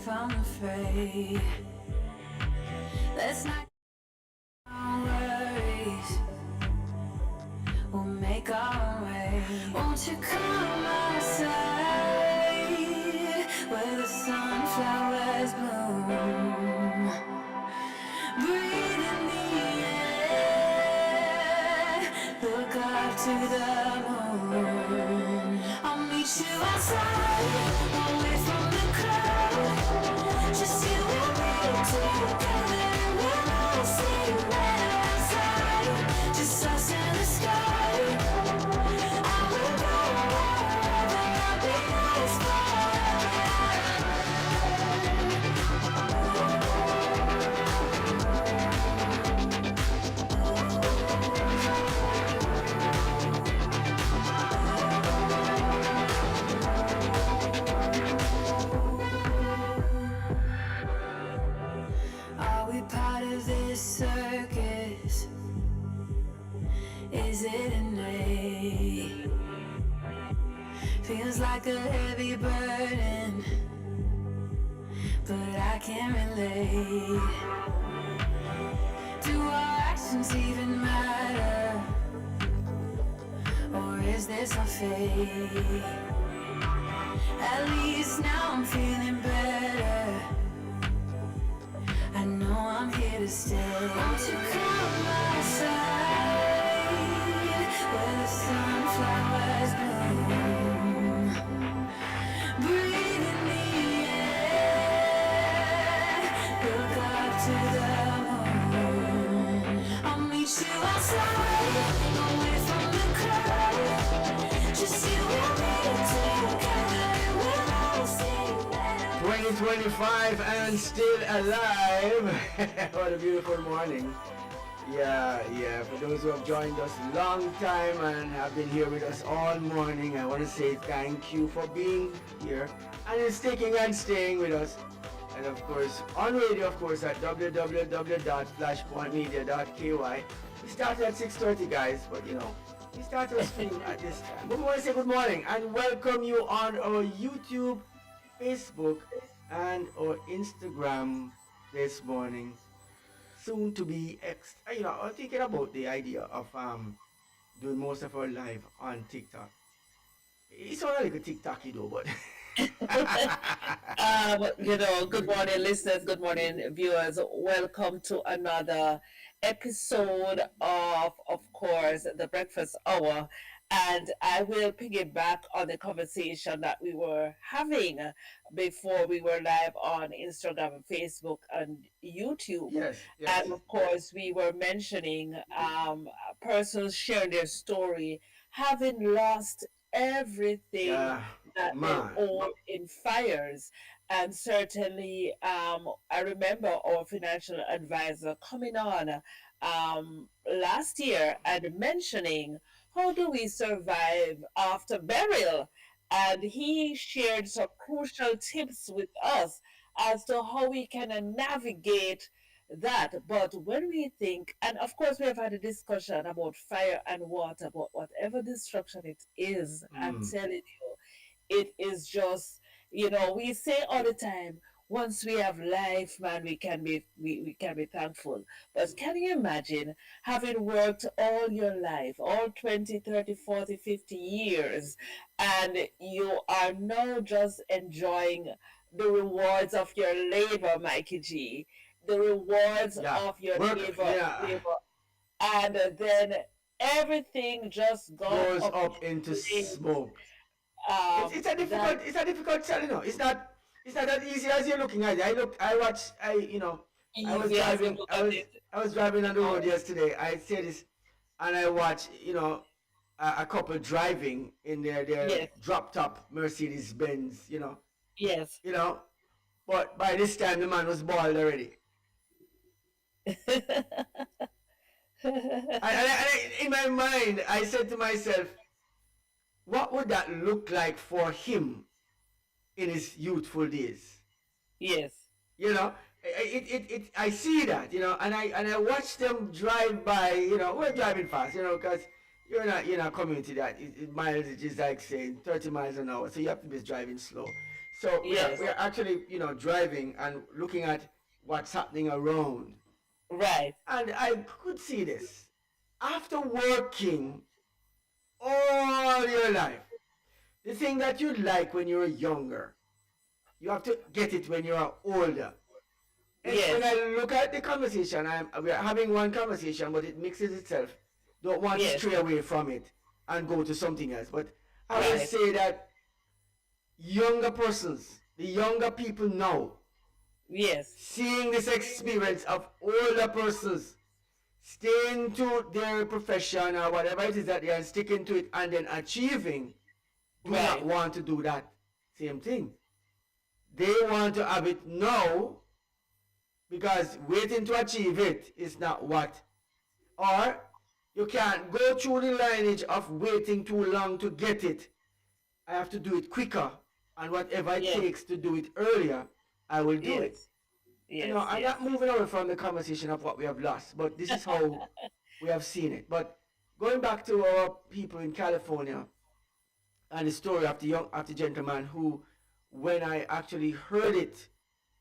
if I'm afraid. Let's not our worries. We'll make our way. Won't you come my side where the sunflowers bloom? Breathe in the air. Look up to the moon. I'll meet you outside, away from the crowd. Just you and me together, we'll all see better outside. Just us in the sky. I will go wherever I'll be yours Are we part of this circus? Is it innate? Feels like a heavy burden, but I can't relate. Do our actions even matter? Or is this a fate? At least now I'm feeling better. I know I'm here to stay. Won't you come my side where the sunflowers bloom? Breathe in the air. Look up to the moon. I'll meet you outside, away from the crowd. Just you and me together, we'll all sing better. 2025 and still alive. What a beautiful morning. Yeah. For those who have joined us long time and have been here with us all morning, I want to say thank you for being here and sticking and staying with us. And of course, on radio, of course, at www.flashpointmedia.ky. We started at 6:30, guys, but you know, we started our stream at this time. But we want to say good morning and welcome you on our YouTube, Facebook, and our Instagram this morning. Soon to be I'm thinking about the idea of doing most of our live on TikTok. It's not like a TikTok, but Good morning, listeners. Good morning, viewers. Welcome to another episode of course, the Breakfast Hour. And I will piggyback on the conversation that we were having before we were live on Instagram and Facebook and YouTube. yes. And of course, we were mentioning persons sharing their story, having lost everything Yeah, that they man. own in fires. And certainly, I remember our financial advisor coming on last year and mentioning how do we survive after burial. And he shared some crucial tips with us as to how we can navigate that. But when we think, and of course, we have had a discussion about fire and water, but whatever destruction it is, I'm Mm. telling you, it is just, we say all the time, once we have life, man, we can be thankful. But can you imagine having worked all your life, all 20, 30, 40, 50 years, and you are now just enjoying the rewards of your labor, Mikey G, the rewards Yeah. of your Work. labor, Yeah. labor, and then everything just gone Goes up up in into flames. smoke. It's a difficult challenge. No, it's not that easy as you're looking at it. I was Easy as you driving look I at was it. I was driving on the road Oh, yesterday. I said this and I watched, a couple driving in their yes, drop top Mercedes Benz, yes. you know. But by this time the man was bald already. In my mind I said to myself, what would that look like for him in his youthful days? Yes, I see that, and I watch them drive by, we're driving fast, because you're in a community that miles is like saying 30 miles an hour, so you have to be driving slow. So Yes. we are actually, driving and looking at what's happening around. Right. And I could see this. After working all your life, the thing that you like when you're younger, you have to get it when you're older. And when Yes. I look at the conversation, we're having one conversation, but it mixes itself. Don't want to Yes. stray away from it and go to something else. But I will Right. say that younger persons, the younger people now, Yes. seeing this experience of older persons staying to their profession or whatever it is that they are sticking to it and then achieving, do not Right. want to do that same thing. They want to have it now because waiting to achieve it is not what. Or you can't go through the lineage of waiting too long to get it. I have to do it quicker, and whatever it Yes. takes to do it earlier, I will do it. Yes. Yes. I'm Yes. not moving away from the conversation of what we have lost, but this is how we have seen it. But going back to our people in California and the story of the gentleman who, when I actually heard it,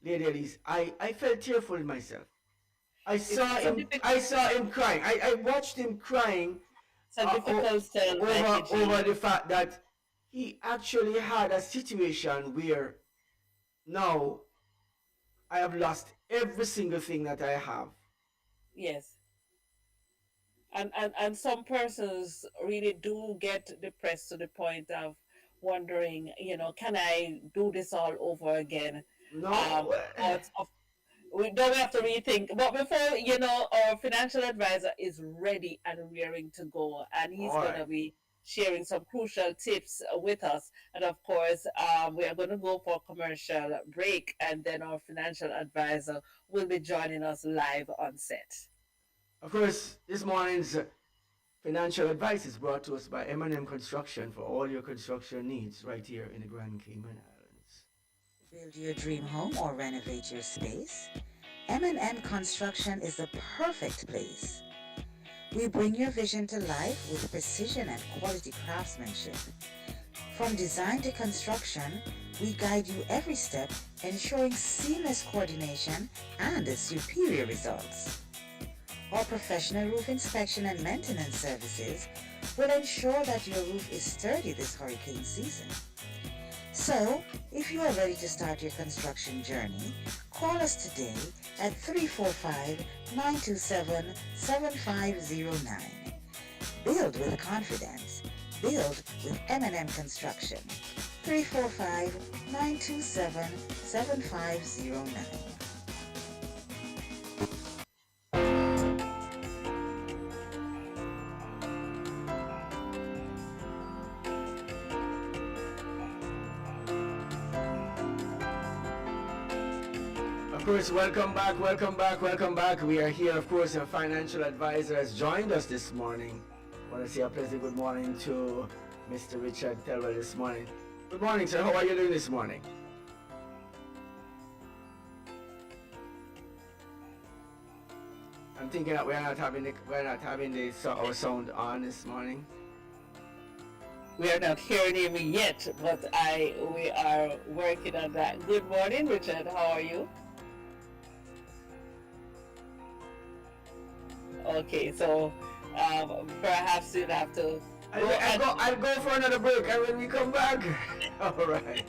Lady Elise, I felt tearful in myself. It's a difficult, I saw him crying. I watched him crying it's a difficult tale, Mikey over G. the fact that he actually had a situation where now I have lost every single thing that I have. Yes. And some persons really do get depressed to the point of wondering, can I do this all over again? No, But we don't have to rethink. But before, our financial advisor is ready and rearing to go, and he's all going right. to be sharing some crucial tips with us. And of course, we are going to go for a commercial break, and then our financial advisor will be joining us live on set. Of course, this morning's financial advice is brought to us by M&M Construction for all your construction needs right here in the Grand Cayman Islands. Build your dream home or renovate your space? M&M Construction is the perfect place. We bring your vision to life with precision and quality craftsmanship. From design to construction, we guide you every step, ensuring seamless coordination and superior results. Our professional roof inspection and maintenance services will ensure that your roof is sturdy this hurricane season. So, if you are ready to start your construction journey, call us today at 345-927-7509. Build with confidence. Build with M&M Construction. 345-927-7509. Of course, welcome back, welcome back, welcome back. We are here, of course, our financial advisor has joined us this morning. I want to say a pleasant good morning to Mr. Richard Telwell this morning. Good morning, sir. How are you doing this morning? I'm thinking that our sound on this morning. We are not hearing him yet, but we are working on that. Good morning, Richard. How are you? Okay, so perhaps you'll have to I'll go for another break, and when we come back, all right.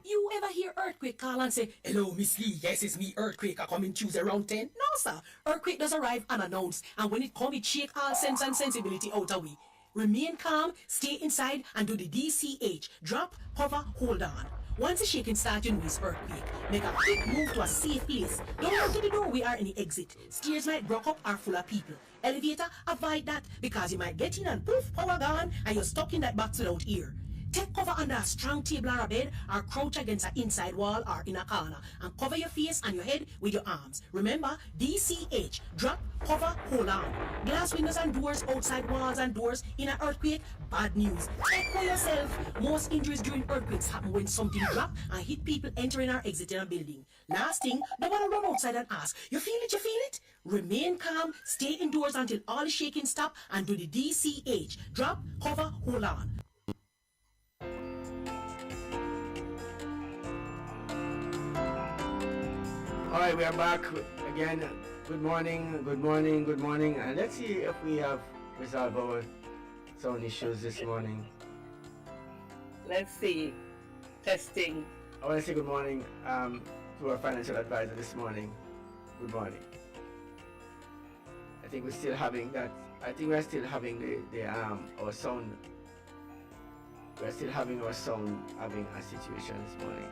You ever hear earthquake call and say, "Hello, Miss Lee, yes, it's me, earthquake. I come in Tuesday around 10." No, sir. Earthquake does arrive unannounced, and when it come, it shake all sense and sensibility out of we. Remain calm, stay inside, and do the DCH. Drop, hover, hold on. Once the shaking starts, you know it's earthquake. Make a quick move to a safe place. Don't run to the door, we are in the exit. Stairs might block up are full of people. Elevator, avoid that, because you might get in and poof, power gone, and you're stuck in that box without air. Take cover under a strong table or a bed, or crouch against an inside wall or in a corner, and cover your face and your head with your arms. Remember, DCH, drop, cover, hold on. Glass windows and doors, outside walls and doors in an earthquake, bad news. Take for yourself. Most injuries during earthquakes happen when something drop and hit people entering or exiting a building. Last thing, don't want to run outside and ask, you feel it, you feel it? Remain calm, stay indoors until all the shaking stop, and do the DCH, drop, cover, hold on. All right, we are back again. Good morning, good morning, good morning. And let's see if we have resolved our sound issues this morning. Let's see. Testing. I want to say good morning to our financial advisor this morning. Good morning. I think we're still having that. I think we're still having the our sound. We're still having our sound having a situation this morning.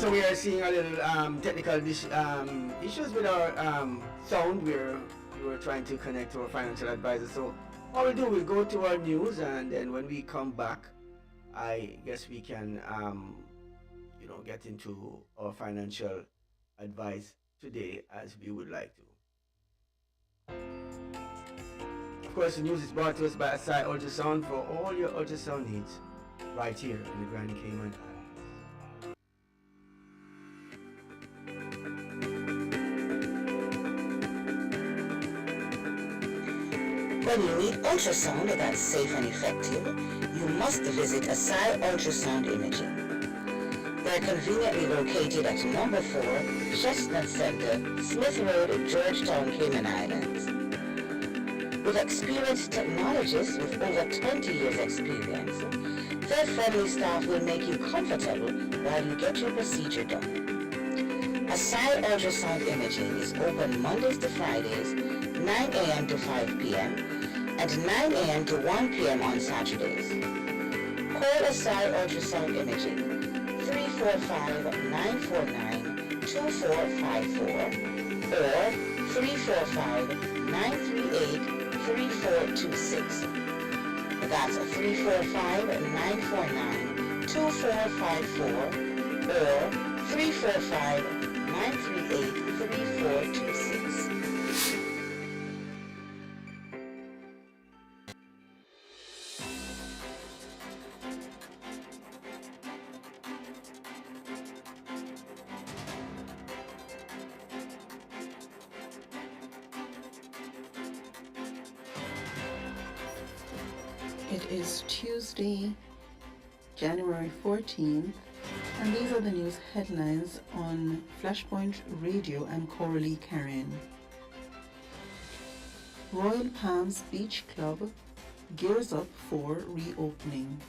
also we are seeing a little technical issues with our sound. We were trying to connect to our financial advisor. So what we'll do, we'll go to our news, and then when we come back, I guess we can get into our financial advice today as we would like to. Of course, the news is brought to us by Asai Ultrasound for all your ultrasound needs right here in the Grand Cayman Islands. When you need ultrasound that's safe and effective, you must visit Asai Ultrasound Imaging. They're conveniently located at number 4, Chestnut Center, Smith Road, Georgetown, Cayman Islands. With experienced technologists with over 20 years experience, their friendly staff will make you comfortable while you get your procedure done. Asai Ultrasound Imaging is open Mondays to Fridays, 9 a.m. to 5 p.m. and 9 a.m. to 1 p.m. on Saturdays. Call Asai Ultrasound Imaging 345-949-2454 or 345-938-3426. That's 345-949-2454 or 345-938-3426. It is Tuesday, January 14th, and these are the news headlines on Flashpoint Radio and Coralie Karen. Royal Palms Beach Club gears up for reopening.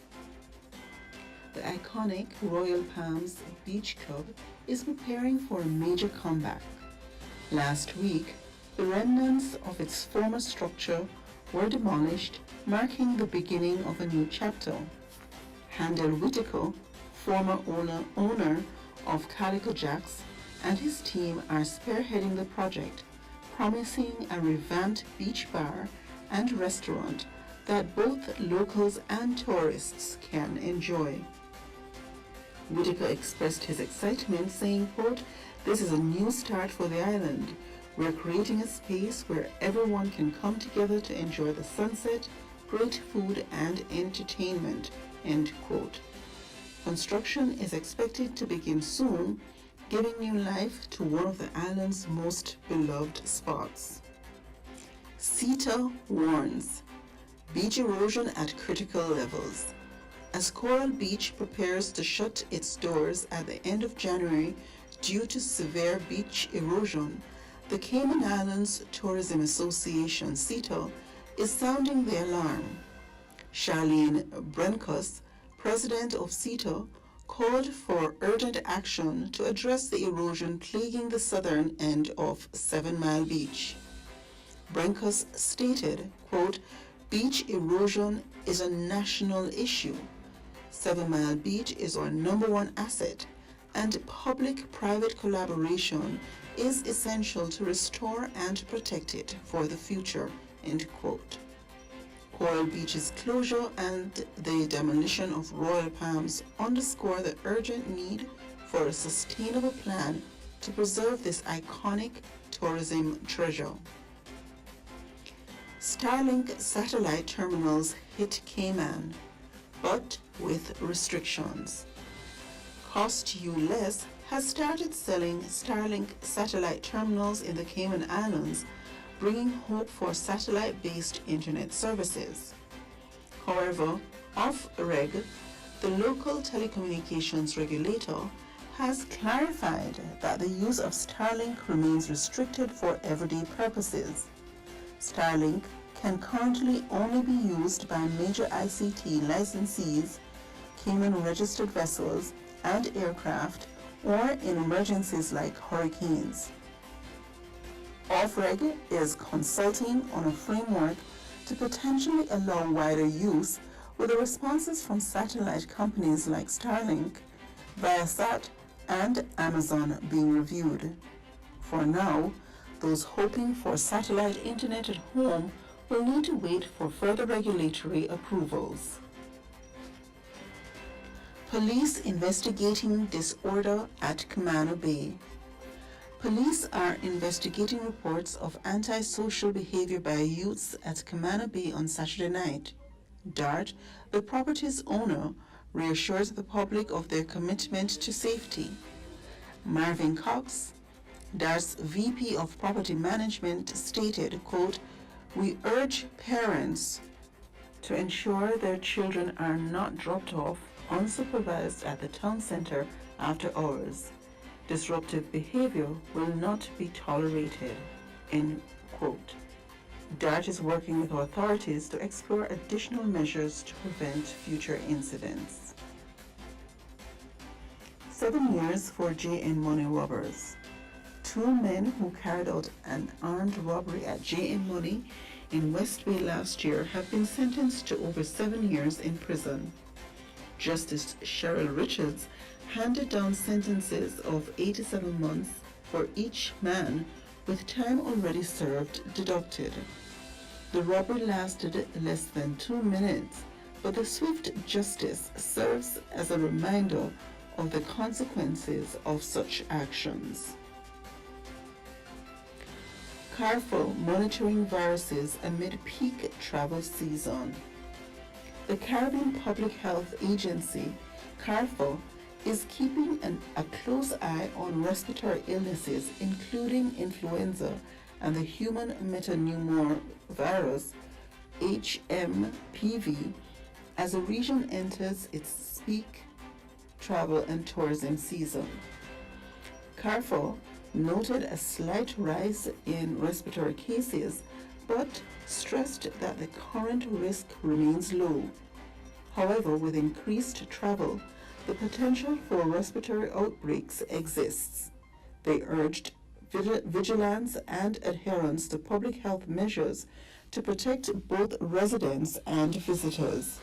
The iconic Royal Palms Beach Club is preparing for a major comeback. Last week, the remnants of its former structure were demolished, marking the beginning of a new chapter. Handel Whittaker, former owner of Calico Jacks, and his team are spearheading the project, promising a revamped beach bar and restaurant that both locals and tourists can enjoy. Whittaker expressed his excitement, saying, quote, "This is a new start for the island. We're creating a space where everyone can come together to enjoy the sunset, great food and entertainment," end quote. Construction is expected to begin soon, giving new life to one of the island's most beloved spots. CETA warns, beach erosion at critical levels. As Coral Beach prepares to shut its doors at the end of January due to severe beach erosion, the Cayman Islands Tourism Association, CETA, is sounding the alarm. Charlene Brenkus, president of CETA, called for urgent action to address the erosion plaguing the southern end of 7 Mile Beach. Brenkus stated, quote, "Beach erosion is a national issue. 7 Mile Beach is our number one asset, and public-private collaboration is essential to restore and protect it for the future," end quote. Coral Beach's closure and the demolition of Royal Palms underscore the urgent need for a sustainable plan to preserve this iconic tourism treasure. Starlink satellite terminals hit Cayman, but with restrictions. Cost You Less has started selling Starlink satellite terminals in the Cayman Islands, bringing hope for satellite-based internet services. However, off-reg, the local telecommunications regulator has clarified that the use of Starlink remains restricted for everyday purposes. Starlink can currently only be used by major ICT licensees, Cayman-registered vessels, and aircraft, or in emergencies like hurricanes. Off-reg is consulting on a framework to potentially allow wider use, with the responses from satellite companies like Starlink, Viasat, and Amazon being reviewed. For now, those hoping for satellite internet at home will need to wait for further regulatory approvals. Police investigating disorder at Camano Bay. Police are investigating reports of antisocial behavior by youths at Camano Bay on Saturday night. DART, the property's owner, reassures the public of their commitment to safety. Marvin Cox, DART's VP of Property Management, stated, quote, "We urge parents to ensure their children are not dropped off unsupervised at the town center after hours. Disruptive behavior will not be tolerated." End quote. DART is working with authorities to explore additional measures to prevent future incidents. 7 years for J.N. Money robbers. 2 men who carried out an armed robbery at J.N. Money in West Bay last year have been sentenced to over 7 years in prison. Justice Cheryl Richards handed down sentences of 87 months for each man, with time already served deducted. The robbery lasted less than 2 minutes, but the swift justice serves as a reminder of the consequences of such actions. Careful monitoring viruses amid peak travel season. The Caribbean Public Health Agency, CARFO, is keeping a close eye on respiratory illnesses, including influenza and the human metapneumovirus, HMPV, as the region enters its peak travel and tourism season. CARFO noted a slight rise in respiratory cases, but stressed that the current risk remains low. However, with increased travel, the potential for respiratory outbreaks exists. They urged vigilance and adherence to public health measures to protect both residents and visitors.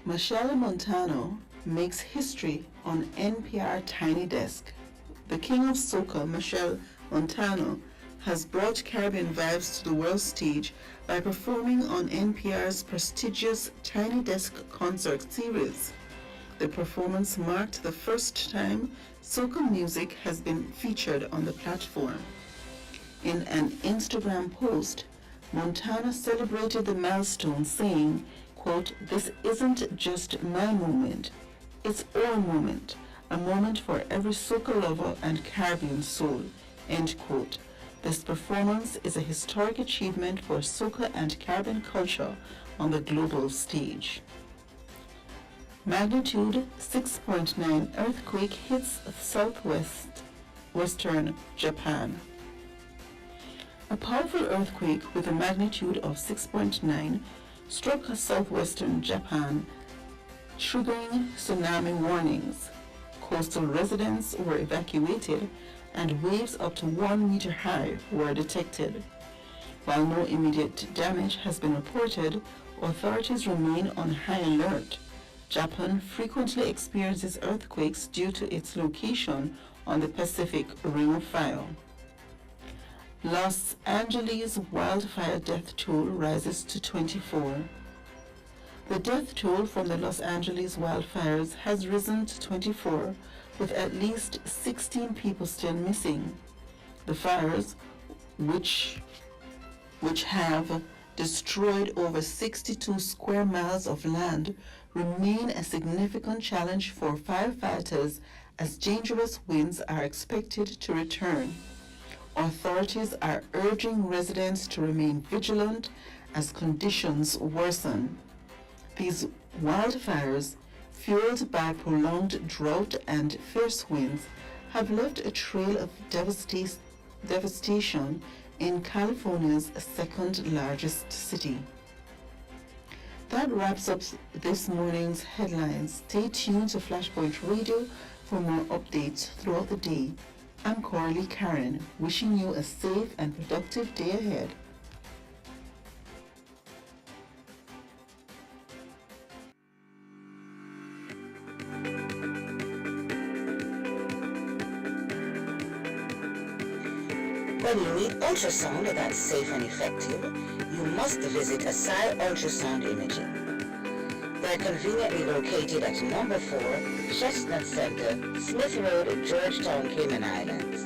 Michelle Montano makes history on NPR Tiny Desk. The king of soca, Michelle Montano, has brought Caribbean vibes to the world stage by performing on NPR's prestigious Tiny Desk concert series. The performance marked the first time soca music has been featured on the platform. In an Instagram post, Montana celebrated the milestone, saying, quote, "This isn't just my moment, it's our moment, a moment for every soca lover and Caribbean soul," end quote. This performance is a historic achievement for soca and Caribbean culture on the global stage. Magnitude 6.9 earthquake hits southwestern Japan. A powerful earthquake with a magnitude of 6.9 struck southwestern Japan, triggering tsunami warnings. Coastal residents were evacuated and waves up to 1 meter high were detected. While no immediate damage has been reported, authorities remain on high alert. Japan frequently experiences earthquakes due to its location on the Pacific Ring of Fire. Los Angeles wildfire death toll rises to 24. The death toll from the Los Angeles wildfires has risen to 24, with at least 16 people still missing. The fires, which have destroyed over 62 square miles of land, remain a significant challenge for firefighters as dangerous winds are expected to return. Authorities are urging residents to remain vigilant as conditions worsen. These wildfires, fueled by prolonged drought and fierce winds, have left a trail of devastation in California's second largest city. That wraps up this morning's headlines. Stay tuned to Flashpoint Radio for more updates throughout the day. I'm Coralie Karen, wishing you a safe and productive day ahead. When you need ultrasound that's safe and effective, you must visit Asai Ultrasound Imaging. They're conveniently located at number 4 Chestnut Center, Smith Road, Georgetown, Cayman Islands.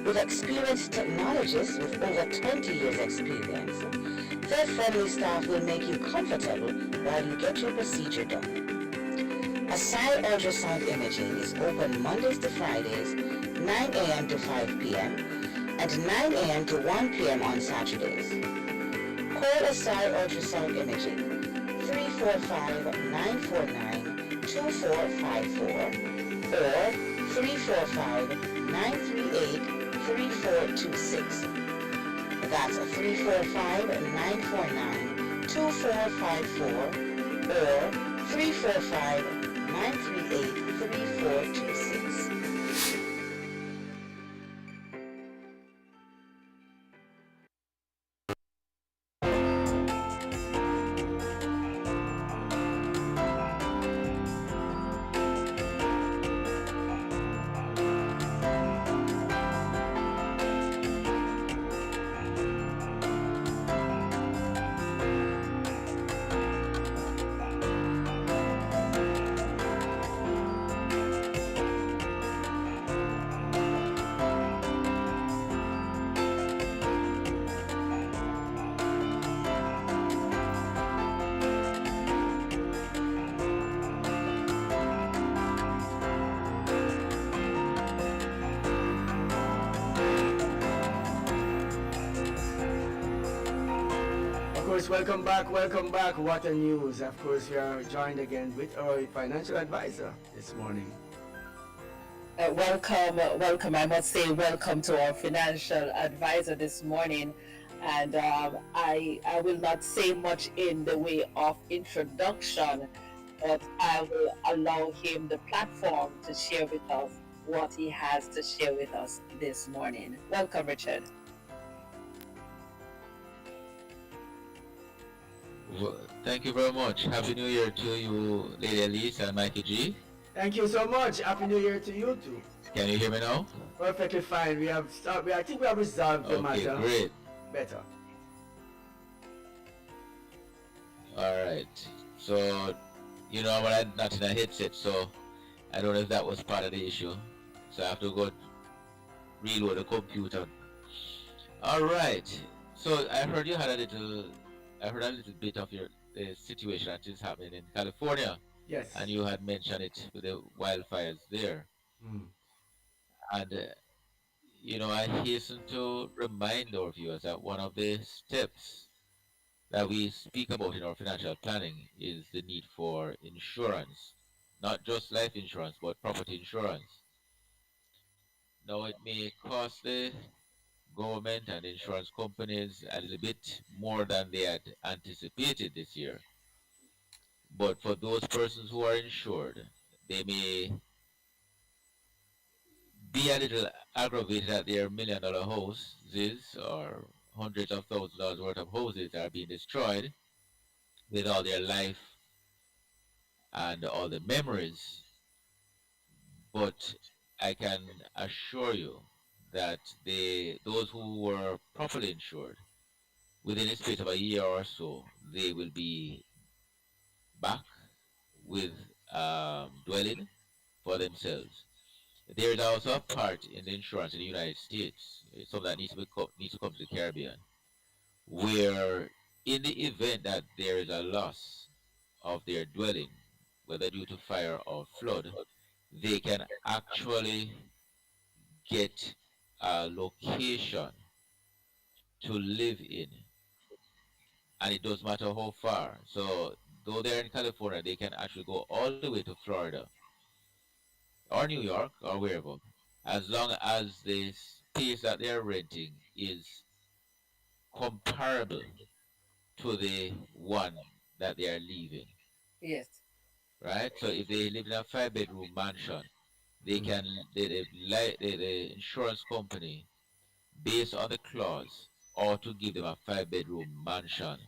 With experienced technologists with over 20 years experience, their friendly staff will make you comfortable while you get your procedure done. Asai Ultrasound Imaging is open Mondays to Fridays, 9 a.m. to 5 p.m. and 9 a.m. to 1 p.m. on Saturdays. Call Asai Ultrasound Imaging 345-949-2454 or 345-938-3426. That's 345-949-2454 or 345-938-3426. Of course, welcome back, welcome back. What a news. Of course, we are joined again with our financial advisor this morning. Welcome. I must say, welcome to our financial advisor this morning. And I will not say much in the way of introduction, but I will allow him the platform to share with us what he has to share with us this morning. Welcome, Richard. Thank you very much. Happy New Year to you, Lady Elise and Mikey G. Thank you so much. Happy New Year to you too. Can you hear me now? Perfectly fine. I think we have resolved the Okay, matter great. better. All right. So, I'm not in a headset, so I don't know if that was part of the issue. So I have to go reload the computer. All right. So I heard a little bit of the situation that is happening in California, Yes. and you had mentioned it with the wildfires there. Mm. And I hasten to remind our viewers that one of the steps that we speak about in our financial planning is the need for insurance, not just life insurance, but property insurance. Now, it may cost the government and insurance companies a little bit more than they had anticipated this year. But for those persons who are insured, they may be a little aggravated that their $1 million houses or hundreds of thousands of dollars worth of houses are being destroyed with all their life and all the memories. But I can assure you that those who were properly insured within a space of a year or so, they will be back with dwelling for themselves. There is also a part in the insurance in the United States, something that needs to come to the Caribbean, where in the event that there is a loss of their dwelling, whether due to fire or flood, they can actually get a location to live in, and it doesn't matter how far. So, though they're in California, they can actually go all the way to Florida or New York or wherever, as long as the space that they're renting is comparable to the one that they are leaving. Yes. Right? So if they live in a 5 bedroom mansion, they Mm. can the insurance company, based on the clause, or to give them a 5 bedroom mansion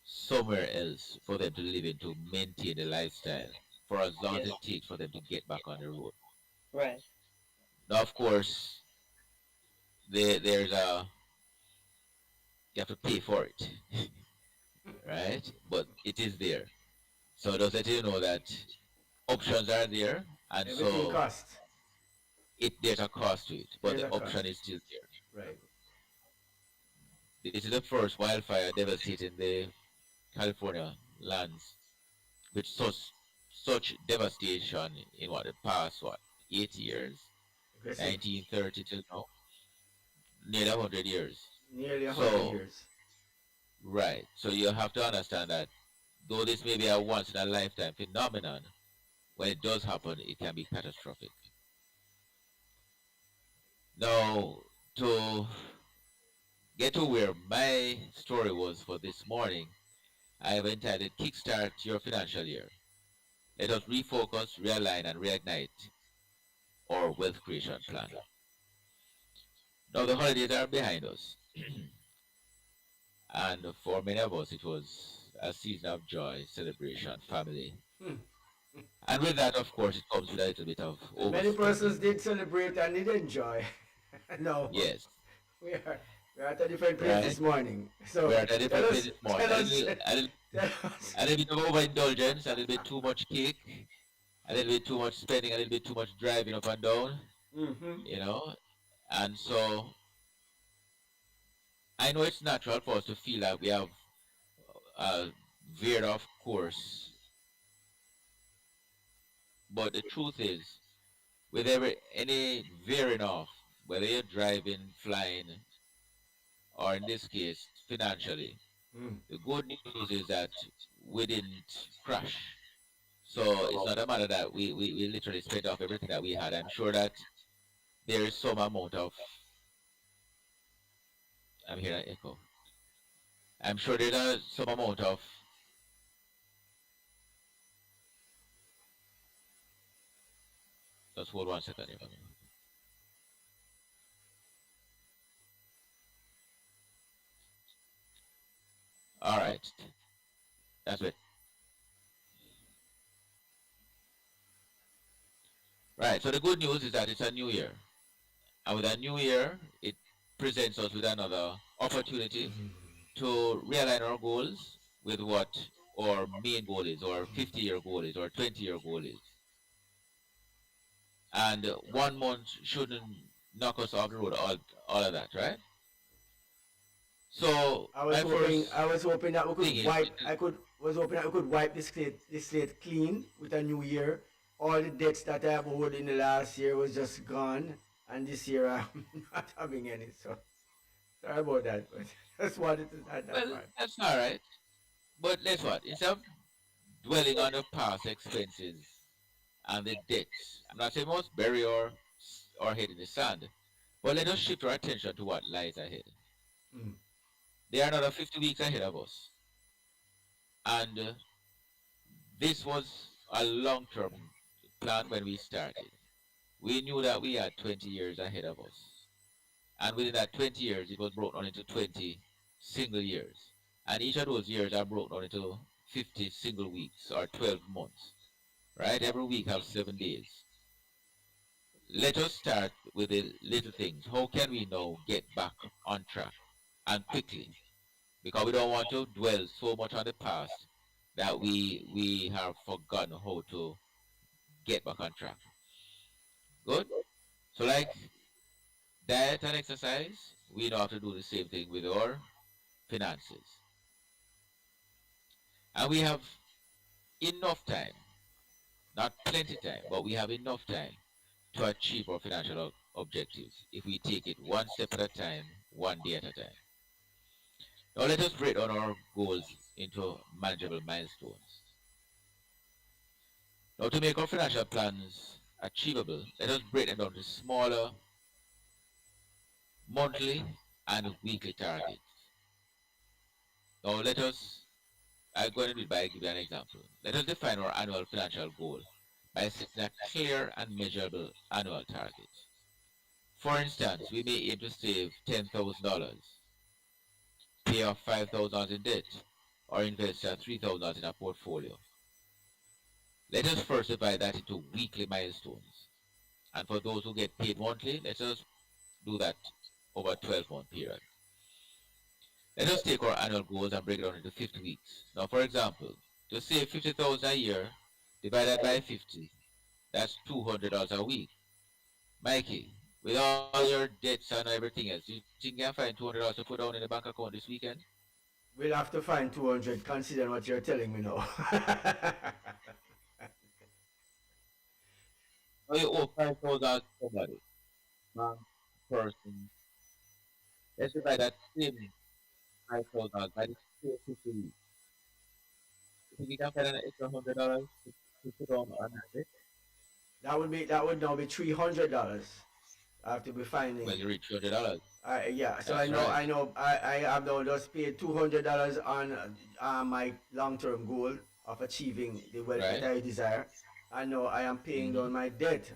somewhere else for them to live in to maintain the lifestyle for as long as Yes. it takes for them to get back on the road. Right. Now, of course, there's a you have to pay for it, right? But it is there. So does let you know that options are there, and Everything so costs. there's a cost to it, but There's the a option cost. is still there. Right. This is the first wildfire devastating the California lands with such devastation in what the past 8 years, Aggressive. 1930 till now, nearly 100 years. Nearly 100 So years. right, so you have to understand that though this may be a once in a lifetime phenomenon, when it does happen, it can be catastrophic. Now, to get to where my story was for this morning, I have entitled Kickstart Your Financial Year. Let us refocus, realign, and reignite our wealth creation plan. Now, the holidays are behind us, and for many of us, it was a season of joy, celebration, family. Hmm. And with that, of course, it comes with a little bit of And many persons overspending. did celebrate and did enjoy. No, Yes, we are at a different place right? this morning. We're So at a tell different place us, this morning. tell us, tell us. A little bit of overindulgence, a little bit too much cake, a little bit too much spending, a little bit too much driving up and down, Mm-hmm. you know. And so I know it's natural for us to feel like we have veered off course, but the truth is, with any veering off, whether you're driving, flying, or in this case, financially, Mm. the good news is that we didn't crash. So it's not a matter that we literally spent off everything that we had. I'm sure that there is some amount of, I'm hearing an echo. I'm sure there's some amount of, just hold 1 second here for me. All right, that's it. Right, so the good news is that it's a new year. And with a new year, it presents us with another opportunity to realign our goals with what our main goal is, or 50-year goal is, or 20-year goal is. And 1 month shouldn't knock us off the road, all of that, right? So my first I was hoping that we thing could is, wipe. Was hoping that we could wipe this slate clean with a new year. All the debts that I have owed in the last year was just gone, and this year I'm not having any. So sorry about that, but just wanted to add that well, part. that's all right. But let's what? Instead of dwelling on the past expenses and the debts, I'm not saying we must bury our head in the sand, but let us shift our attention to what lies ahead. Mm. There are another 50 weeks ahead of us, and this was a long-term plan when we started. We knew that we had 20 years ahead of us, and within that 20 years, it was broken down into 20 single years, and each of those years are broken down into 50 single weeks or 12 months. Right? Every week have 7 days. Let us start with the little things. How can we now get back on track and quickly? Because we don't want to dwell so much on the past that we have forgotten how to get back on track. Good? So like diet and exercise, we know how to do the same thing with our finances. And we have enough time, not plenty time, but we have enough time to achieve our financial objectives if we take it one step at a time, one day at a time. Now let us break down our goals into manageable milestones. Now to make our financial plans achievable, let us break them down to smaller monthly and weekly targets. Now let us, I'm going to do it by giving an example. Let us define our annual financial goal by setting a clear and measurable annual target. For instance, we may aim to save $10,000, pay off $5,000 in debt, or invest $3,000 in a portfolio. Let us first divide that into weekly milestones. And for those who get paid monthly, let us do that over a 12-month period. Let us take our annual goals and break it down into 50 weeks. Now, for example, to save 50,000 a year divided by 50, that's $200 a week. Mikey, with all your debts and everything else, you think you can find $200 to put down in the bank account this weekend? We'll have to find 200 considering what you're telling me now. Oh, you owe 5,000 to somebody, bank, person. Let's divide that same 5,000 by the same 50 weeks. You think you can find an extra $100 to put on it? That would now be $300. I have to be Well, finding. you reach $200. Yeah, so That's right. I have now just paid $200 on my long-term goal of achieving the wealth that Right? I desire. I know I am paying Mm-hmm. down my debt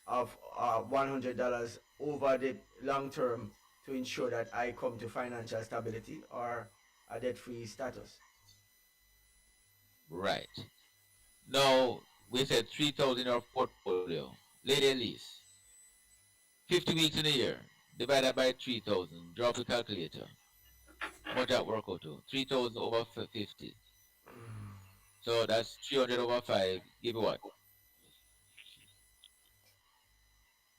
of $100 over the long term to ensure that I come to financial stability or a debt-free status. Right. Now, we said 3,000 in our portfolio. Lady Elise, 50 weeks in a year, divided by 3,000. Drop the calculator. How much that work out to? 3,000 over 50. So that's 300 over 5. Give you what?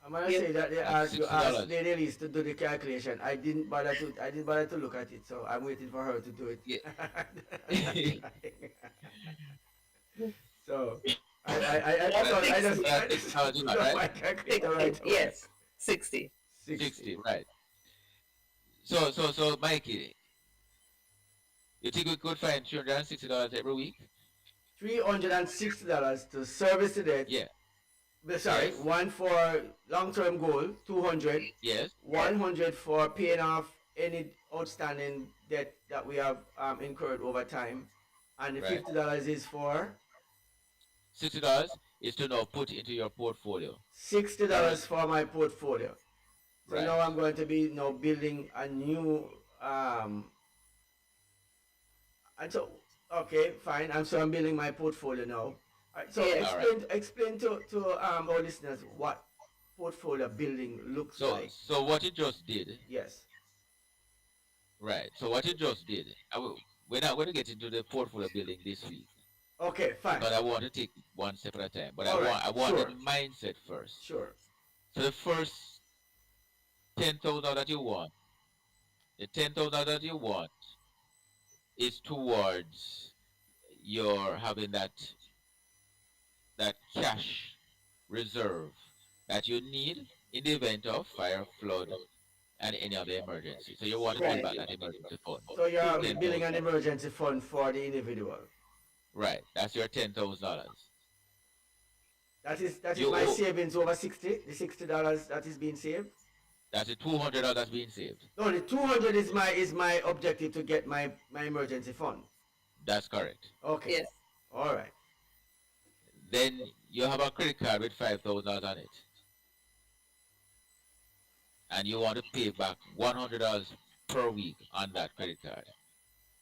I'm gonna Yes. say that That's you $60. asked Lady Elise to do the calculation. I didn't bother to look at it, so I'm waiting for her to do it. Yeah. That's right. So That's I 60. just 6,000, put up right? my calculator 60. right away. Yes. 60. 60, 60. right. So, Mikey, you think we could find $360 every week? $360 to service the debt. Yeah. Sorry, Yes. one for long-term goal, 200, Yes. 100 for paying off any outstanding debt that we have incurred over time, and the Right. $50 is for $60 is to now put into your portfolio. $60 Current. for my portfolio. So now Right. I'm going to be now building a new and so okay, fine. I'm building my portfolio now. Alright, so Yes. All right. explain to our listeners what portfolio building looks like. So what you just did, Yes. right? So what you just did, we're not going to get into the portfolio building this week Okay, fine. because I want to take it one step at a time. But All right. I want the Sure. mindset first. Sure. So the first 10,000 that you want, the 10,000 that you want is towards your having that cash reserve that you need in the event of fire, flood, and any other emergency. So you want to build Right. back that emergency fund. So you're building an 10,000. emergency fund for the individual. Right. That's your $10,000. That is You my owe, savings over 60. The $60 that is being saved. that's the $200 being saved. No, the 200 is my objective to get my emergency fund. That's correct. Okay. Yes. All right. Then you have a credit card with $5,000 on it, and you want to pay back $100 per week on that credit card.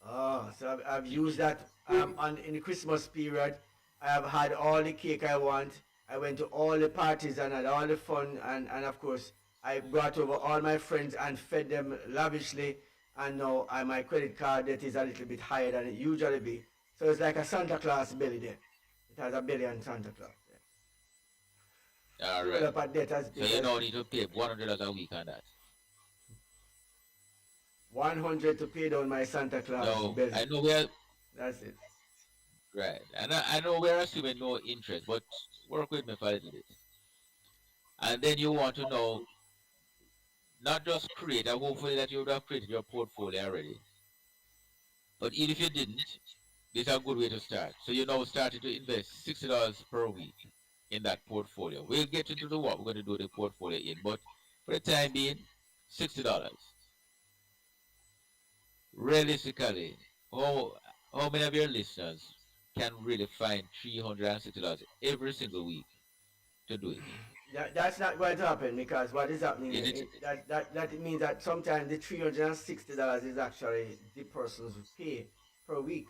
Oh, so I've used that on in the Christmas period. I have had all the cake I want. I went to all the parties and had all the fun, and of course I brought over all my friends and fed them lavishly. And now my credit card debt is a little bit higher than it usually be. So it's like a Santa Claus belly there. It has a belly on Santa Claus. All Yeah. right. Develop a debt as So big you as now need to pay $100 a week on that. 100 to pay down my Santa Claus No, belly. I know we're That's it. right, and I know we're assuming no interest, but work with me for a little bit. And then you want to know not just create, and hopefully that you would have created your portfolio already. But even if you didn't, this is a good way to start. So you now started to invest $60 per week in that portfolio. We'll get into the what we're going to do the portfolio in, but for the time being, $60. Realistically, how many of your listeners can really find $360 every single week to do it? That's not going to happen because what is happening Is it that it means that sometimes the $360 is actually the person's pay per week,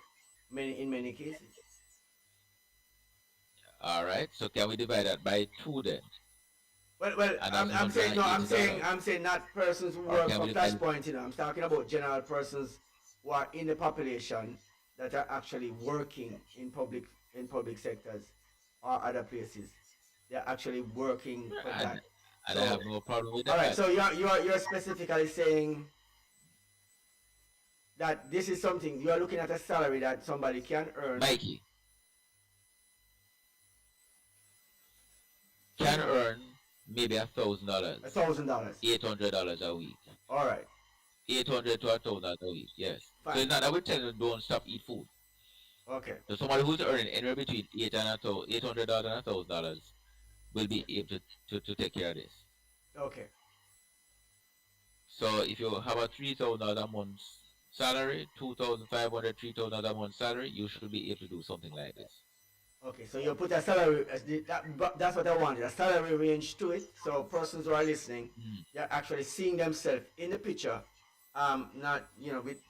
in many cases. all right? So can we divide that by two then? Well, and that's I'm saying no. $180. I'm saying not persons who Or work can for we divide it? Flashpoint. I'm talking about general persons who are in the population that are actually working in public sectors or other places. They're actually working for And that. and I have So, no problem with all right. that. So you're specifically saying that this is something you're looking at a salary that somebody can earn. Mikey can Mhm. earn maybe $1,000, $1,000. $800 a week. All right. 800 to $1,000 a week, yes. So Fine. it's not I would tell you don't stop eat food. Okay. So somebody who's earning anywhere between $800 and $1,000 will be able to take care of this. Okay. So if you have a $3,000 a month salary, 2,500, $3,000 a month salary, you should be able to do something like this. Okay, so you put a salary as that's what I wanted, a salary range to it. So persons who are listening, Mm. they're actually seeing themselves in the picture, not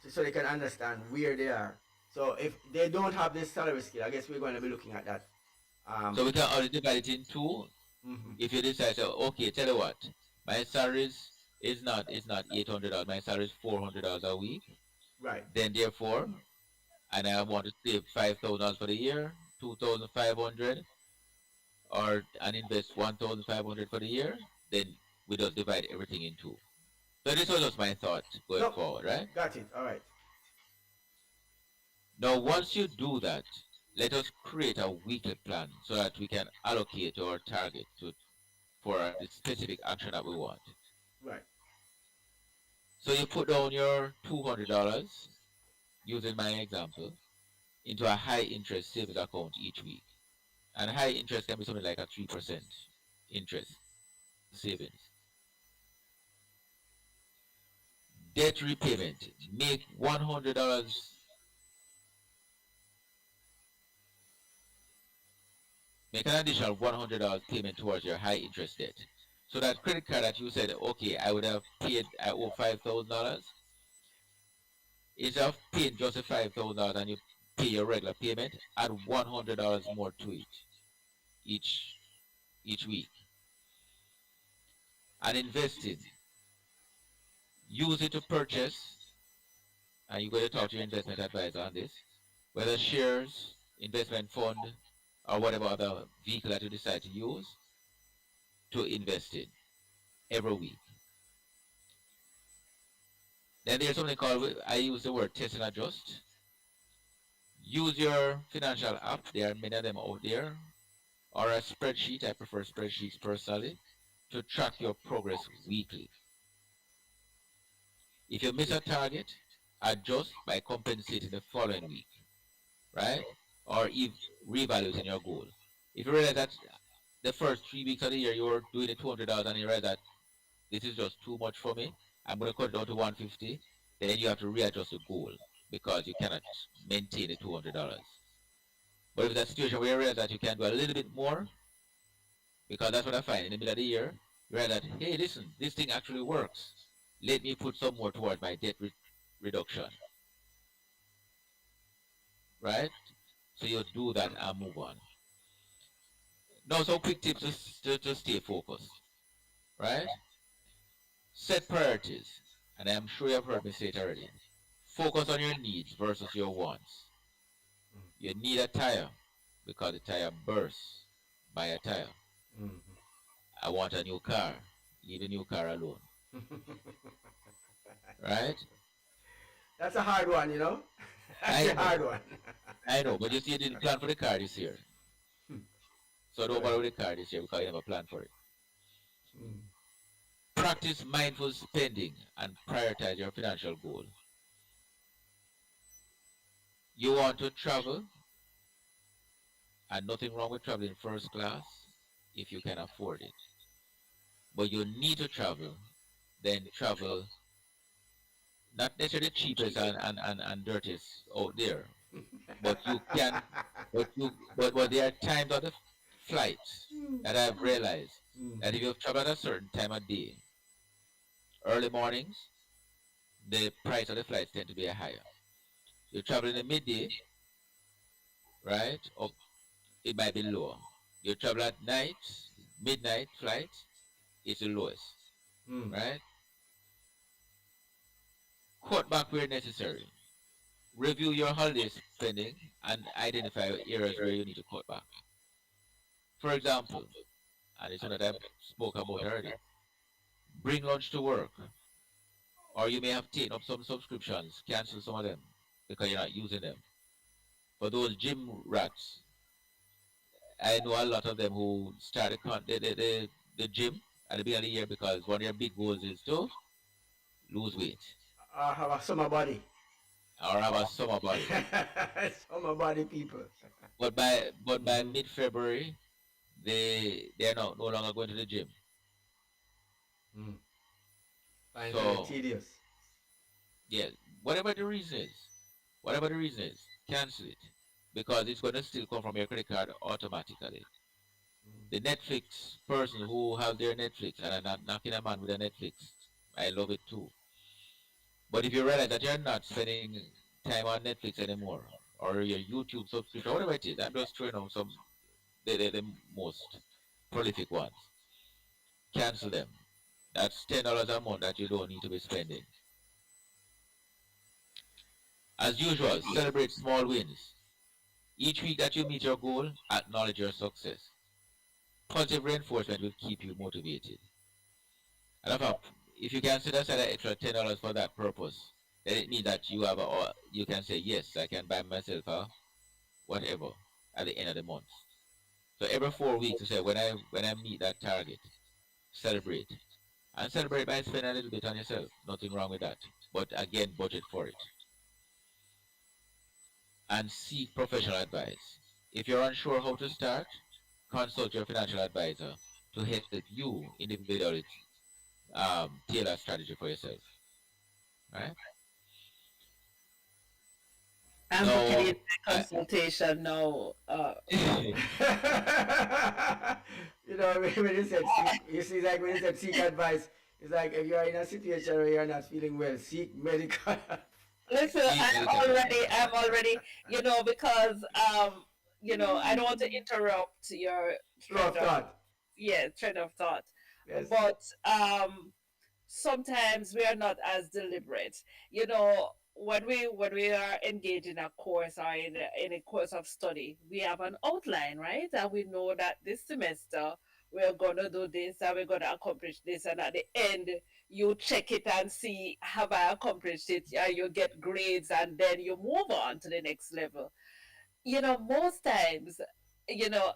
so they can understand where they are. So if they don't have this salary scale, I guess we're going to be looking at that. So Um, we can already divide it in two. mhm. If you decide, so, okay, tell you what, my salary is not $800, my salary is $400 a week. Right. Then therefore, and I want to save $5,000 for the year, 2,500, or and invest 1,500 for the year. Then we just divide everything in two. So this was just my thought going No, forward, right? got it. All right. Now, once you do that, let us create a weekly plan so that we can allocate our target for the specific action that we want. Right. So you put down your $200, using my example, into a high interest savings account each week. And high interest can be something like a 3% interest savings. Debt repayment, make $100, make an additional $100 payment towards your high interest debt. So that credit card that you said, okay, I would have paid, I owe $5,000, instead of paying just the $5,000 and you pay your regular payment, add $100 more to it each each week. And investing, use it to purchase, and you're going to talk to your investment advisor on this, whether shares, investment fund, or whatever other vehicle that you decide to use to invest in every week. Then there's something called, I use the word test and adjust. Use your financial app, there are many of them out there, or a spreadsheet, I prefer spreadsheets personally, to track your progress weekly. If you miss a target, adjust by compensating the following week, right? Or if reevaluating your goal. If you realize that the first 3 weeks of the year you're doing the $200 and you realize that this is just too much for me, I'm going to cut it down to 150, then you have to readjust the goal because you cannot maintain the $200. But if it's a situation where you realize that you can do a little bit more, because that's what I find in the middle of the year, you realize that, hey, listen, this thing actually works. Let me put some more towards my debt reduction, right? So you do that and move on. Now, some quick tips to stay focused, right? Set priorities, and I'm sure you've heard me say it already. Focus on your needs versus your wants. You need a tire because the tire bursts. Buy a tire. Mhm. I want a new car. Leave the new car alone, right? That's a hard one, you know. That's I a hard know, one. I know, but you see, you didn't plan for the car this year. So don't Right. bother with the car this year because you never planned for it. Mm. Practice mindful spending and prioritize your financial goal. You want to travel, and nothing wrong with traveling first class if you can afford it. But you need to travel, then travel not necessarily the cheapest and dirtiest out there, but you can, but there are times on the flights that I've realized that if Mhm. you travel at a certain time of day, early mornings, the price of the flights tend to be higher. You travel in the midday, right? Or it might be lower. You travel at night, midnight flights, it's the lowest, Hmm. right? Cut back where necessary. Review your holiday spending and identify areas where you need to cut back. For example, and it's one that I spoke about already, bring lunch to work, or you may have taken up some subscriptions, cancel some of them because you're not using them. For those gym rats, I know a lot of them who started the gym at the beginning of the year because one of their big goals is to lose weight Have a summer body. or have a summer body. Summer body people. But by Hmm. mid-February, they're no longer going to the gym. Hmm. Find kind of So tedious. yeah, whatever the reason is, cancel it because it's going to still come from your credit card automatically. Hmm. The Netflix person who have their Netflix, and I'm not knocking a man with a Netflix, I love it too. But if you realize that you're not spending time on Netflix anymore, or your YouTube subscription, whatever it is, I'm just throwing out some the most prolific ones. Cancel them. That's $10 a month that you don't need to be spending. As usual, celebrate small wins. Each week that you meet your goal, acknowledge your success. Positive reinforcement will keep you motivated. And if you can set aside an extra $10 for that purpose, then it means that you can say yes, I can buy myself a whatever at the end of the month. So every 4 weeks, you say when I meet that target, celebrate and celebrate by spending a little bit on yourself. Nothing wrong with that. But again, budget for it and seek professional advice. If you're unsure how to start, consult your financial advisor to help you individually tailor a strategy for yourself. Right I'm booking now, in my consultation now. You know, when you said seek, you see, like when you said seek advice, it's like if you are in a situation where you're not feeling well, seek medical. Listen, seek medical advice. I'm already, because, I don't want to interrupt your Flow trend of of, thought. yeah, trend of thought, Yes. but sometimes we are not as deliberate. When we are engaged in a course or in a course of study, we have an outline, right? And we know that this semester we're gonna do this and we're gonna accomplish this, and at the end you check it and see have I accomplished it. Yeah, you get grades and then you move on to the next level. Most times,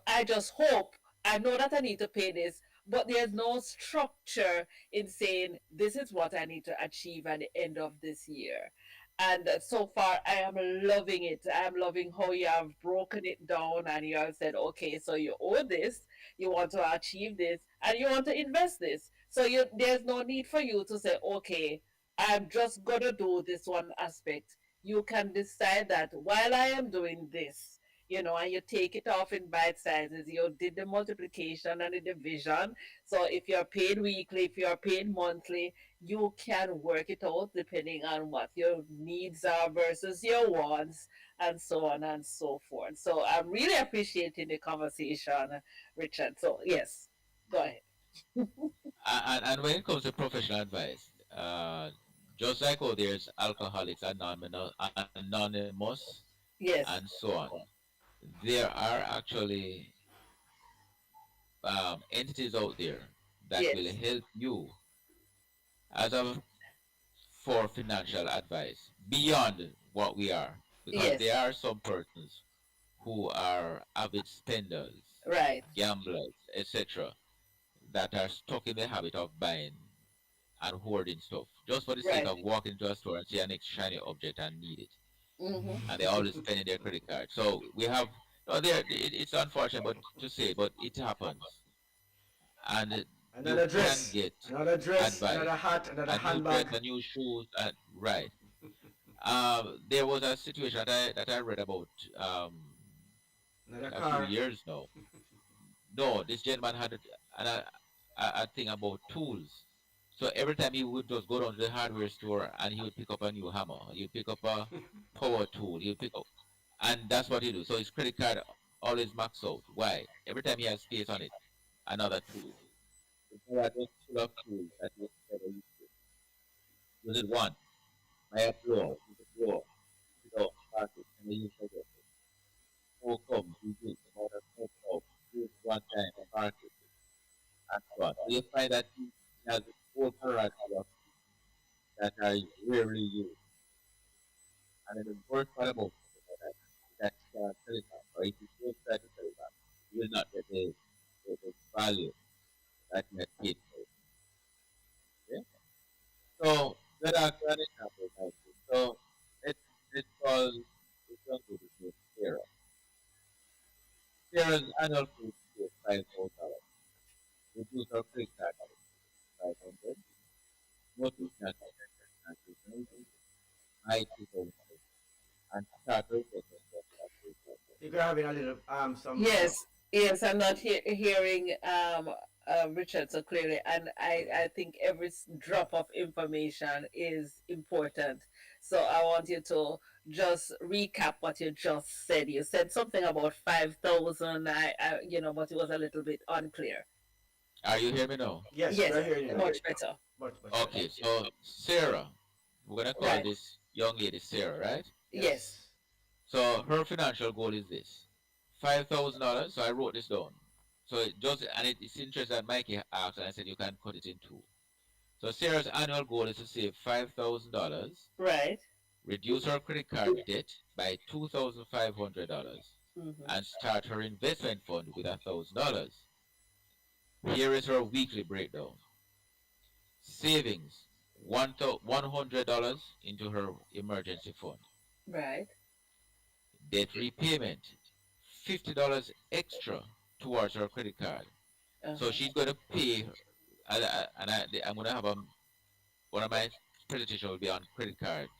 I just hope, I know that I need to pay this, but there's no structure in saying this is what I need to achieve at the end of this year. And so far, I am loving it. I am loving how you have broken it down and you have said, okay, so you owe this, you want to achieve this, and you want to invest this. So there's no need for you to say, okay, I'm just going to do this one aspect. You can decide that while I am doing this, and you take it off in bite sizes. You did the multiplication and the division. So if you're paid weekly, if you're paid monthly, you can work it out depending on what your needs are versus your wants, and so on and so forth. So I'm really appreciating the conversation, Richard. So, yes, go ahead. And when it comes to professional advice, just like how there's Alcoholics Anonymous and Yes, so on, there are actually entities out there that will yes, help you as a for financial advice beyond what we are, because yes, there are some persons who are avid spenders, right, gamblers, etc., that are stuck in the habit of buying and hoarding stuff just for the sake right. of walking into a store and see a next shiny object and need it, Mm-hmm. and they're always spending their credit card. So we have, no, it's unfortunate, but to say, but it happens, and you Another can dress, get another dress, advice, another hat, another a new dress, handbag, a new shoes, and right. There was a situation that I read about another a few car. years now. No, this gentleman had a thing about tools. So every time he would just go down to the hardware store and he would pick up a new hammer, he'd pick up a power tool, he'd pick up, and that's what he do. So his credit card always max out. Why? Every time he has space on it, another tool. There are just full of tools that you never use. Use it once. Buy a blower, use a blower, put it out, park it, and then use it again. Smoke come, you drink, about a smoke out, use it one time, park it, and so on. So you find that he has a whole variety of that are rarely used. And then the worst part about it is that you cannot sell it back, or if you don't try to sell it back, you will not get the value that you had paid for it. Okay? So let us an example like this. So let's call this young lady's name Sarah. Sarah's annual food is $5,000. Reduce her credit card limit to 500. No tuition assistance and tuition aid. High 2000 and start her investment just at 3,000. You're having a little some. Yes, yes, I'm not hearing Richard so clearly, and I think every drop of information is important. So I want you to just recap what you just said. You said something about 5,000. But it was a little bit unclear. Are you hearing me now? Yes, Yes, we're hearing you now. much better. Much better. Okay, so Sarah, we're gonna call Right. this young lady Sarah, right? Yes. Yes. So her financial goal is this: $5,000. So I wrote this down. So it's interesting that Mikey asked, and I said you can cut it in two. So Sarah's annual goal is to save $5,000, Right. reduce her credit card debt by $2,500, Mm-hmm. and start her investment fund with $1,000. Here is her weekly breakdown. Savings, $100 into her emergency fund. Right. Debt repayment, $50 extra towards her credit card. So Uh-huh. she's going to pay, I'm going to have one of my presentation will be on credit cards.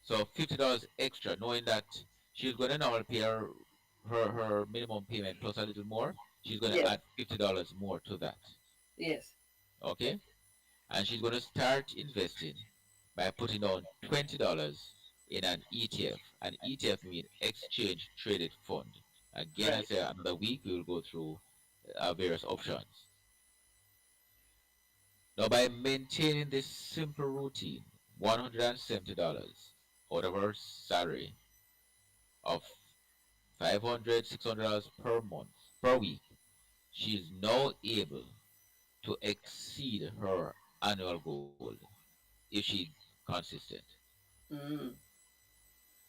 So $50 extra, knowing that she's going to now pay her minimum payment plus a little more. She's going to Yes. add $50 more to that. Yes. Okay? And she's going to start investing by putting down $20 in an ETF. An ETF means exchange traded fund. Again, I Right. say another week we will go through various options. Now, by maintaining this simple routine, $170 out of her salary of $500, $600 per month, per week, she is now able to exceed her annual goal if she consistent, Mm.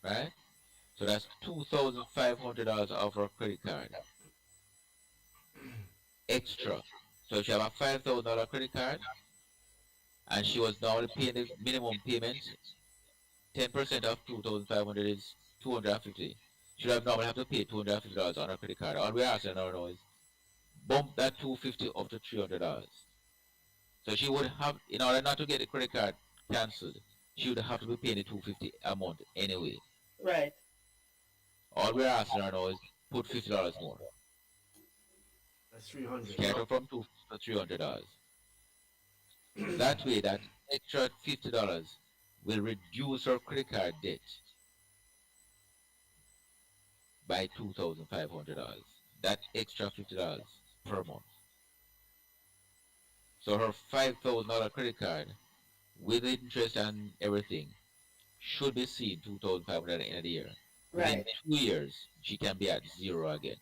right? So that's $2,500 off her credit card extra. So if you have a $5,000 credit card and she was now paying the minimum payment, 10% of 2,500 is 250. She would normally have to pay $250 on her credit card. All we're asking her now is bump that 250 up to $300. So she would have, in order not to get the credit card cancelled, she would have to be paying the 250 a month anyway. Right. All we're asking her now is put $50 more. That's 300. Get her from 250 to $300. That way, that extra $50 will reduce her credit card debt by $2,500. That extra $50 per month. So her $5,000 credit card with interest and everything should be seen 2,500 at the end of the year. Within Right. 2 years, she can be at zero again.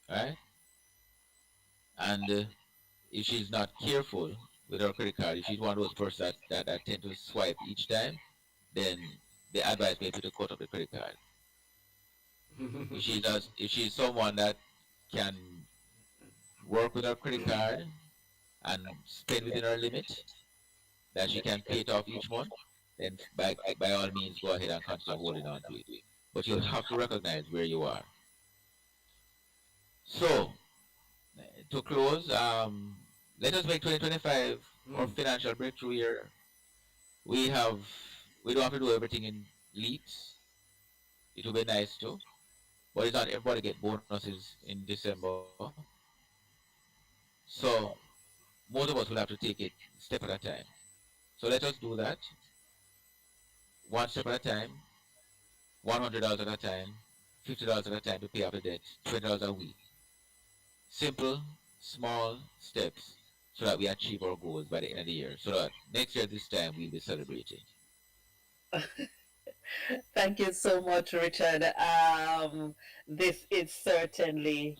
Right? And if she's not careful with her credit card, if she's one of those persons that tend to swipe each time, then the advice may be to cut off the credit card. If she's someone that can work with her credit card and spend within her limit, that she can pay it off each month, then by all means go ahead and continue holding on to it. But you have to recognize where you are. So, to close, let us make 2025 our Mm. financial breakthrough year. We have, we don't have to do everything in leaps. It will be nice too, but it's not everybody get bonuses in December. So most of us will have to take it step at a time. So let us do that one step at a time, $100 at a time, $50 at a time to pay off the debt, $20 a week. simple, small steps so that we achieve our goals by the end of the year. So that next year, this time, we'll be celebrating. Thank you so much, Richard. This is certainly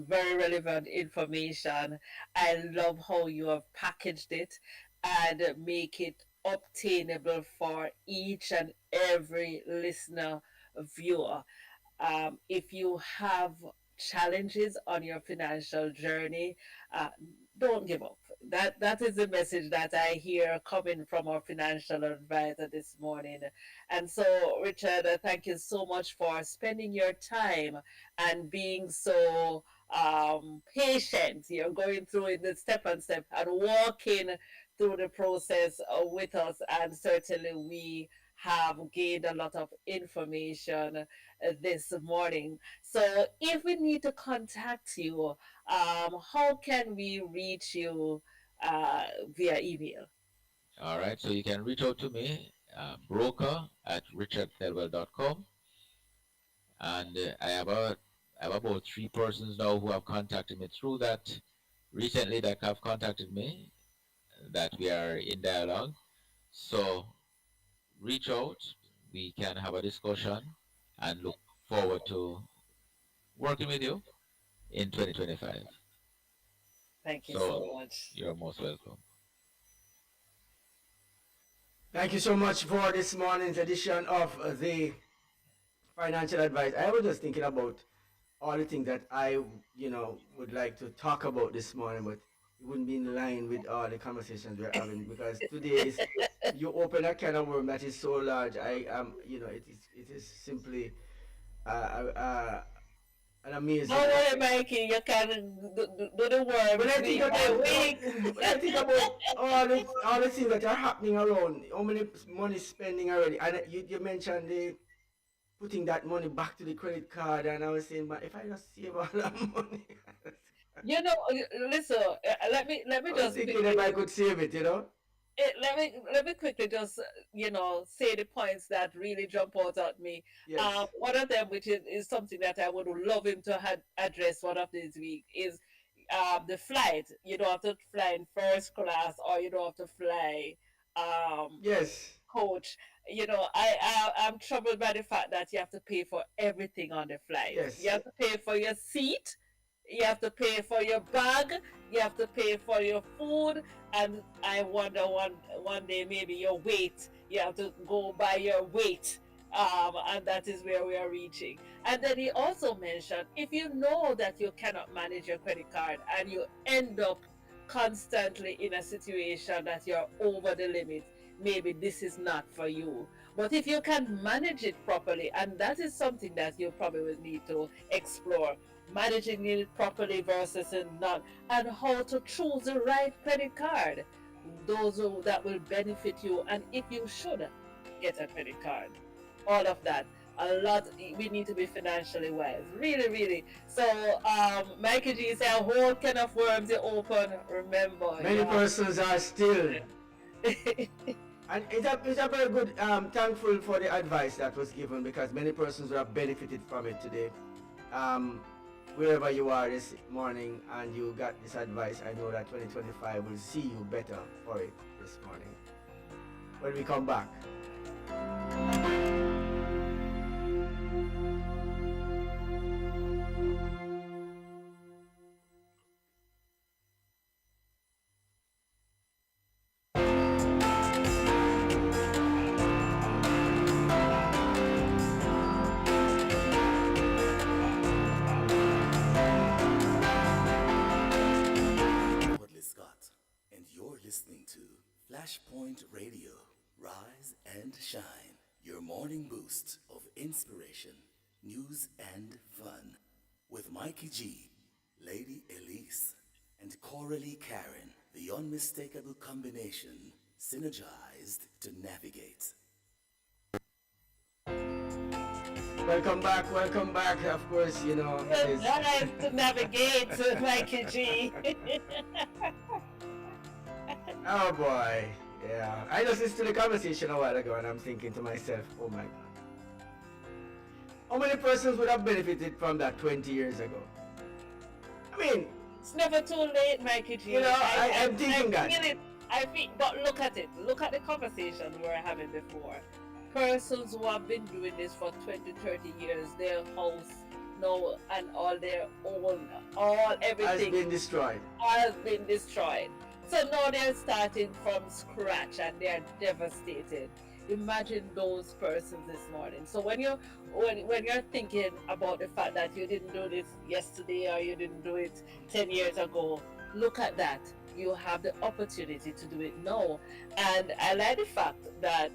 very relevant information. I love how you have packaged it and make it obtainable for each and every listener, viewer. If you have challenges on your financial journey, uh, don't give up. That is the message that I hear coming from our financial advisor this morning. And so, Richard, thank you so much for spending your time and being so patient. You're going through it the step and step and walking through the process with us. And certainly, we have gained a lot of information this morning. So, if we need to contact you, how can we reach you uh, via email? All right, so you can reach out to me, broker at richardthelwell.com. And I have about three persons now who have contacted me through that recently that have contacted me that we are in dialogue. So reach out, we can have a discussion and look forward to working with you in 2025. Thank you So so much. you're most welcome. Thank you so much for this morning's edition of the financial advice. I was just thinking about all the things that I, would like to talk about this morning, but it wouldn't be in line with all the conversations we're having because today is you open a can of worm that is so large. I am, it is simply uh, uh, uh, an Don't amazing. worry, Mikey. You can do the When worms I think week about by week. when I think about all the things that are happening around, how many money spending already, and you mentioned the putting that money back to the credit card, and I was saying, but if I just save all that money, You know, listen. Let me I was just thinking if quickly I could save it. let me quickly just say the points that really jump out at me. Yes, One of them, which is something that I would love him to address one of these week, is the flight. You don't have to fly in first class, or you don't have to fly um yes, coach. I'm troubled by the fact that you have to pay for everything on the flight. You yes, have to pay for your seat, you have to pay for your bag, you have to pay for your food, and I wonder one day maybe your weight. You have to go by your weight. And that is where we are reaching. And then he also mentioned if you know that you cannot manage your credit card and you end up constantly in a situation that you're over the limit, maybe this is not for you. But if you can manage it properly, and that is something that you probably will need to explore, managing it properly versus not, and how to choose the right credit card, that will benefit you, and if you should get a credit card, all of that. A lot, we need to be financially wise, really, really. So, Mikey G said, a whole can of worms you open. Remember, many persons are still, and it's a very good. Thankful for the advice that was given because many persons have benefited from it today. Um, Wherever you are this morning and you got this advice, I know that 2025 will see you better for it this morning. When we come back. Wadley Scott, and you're listening to Flashpoint Radio. Rise and shine. Your morning boost of inspiration, news, and fun. With Mikey G, Lady Elise, and Coralie Karen. The unmistakable combination, synergized to navigate. Welcome back, welcome back. Of course, it is. nice to navigate, Mikey G. Oh boy, yeah. I just listened to the conversation a while ago and I'm thinking to myself, oh my god. How many persons would have benefited from that 20 years ago? I mean, It's never too late, Mikey G. I'm thinking I that. feel it. I feel, but look at it. Look at the conversation we were having before. Persons who have been doing this for 20, 30 years, their house, no, and all their own, all Has everything been destroyed. has been destroyed. So now they're starting from scratch and they're devastated. Imagine those persons this morning. So when you're thinking about the fact that you didn't do this yesterday or you didn't do it 10 years ago, look at that. You have the opportunity to do it now. And I like the fact that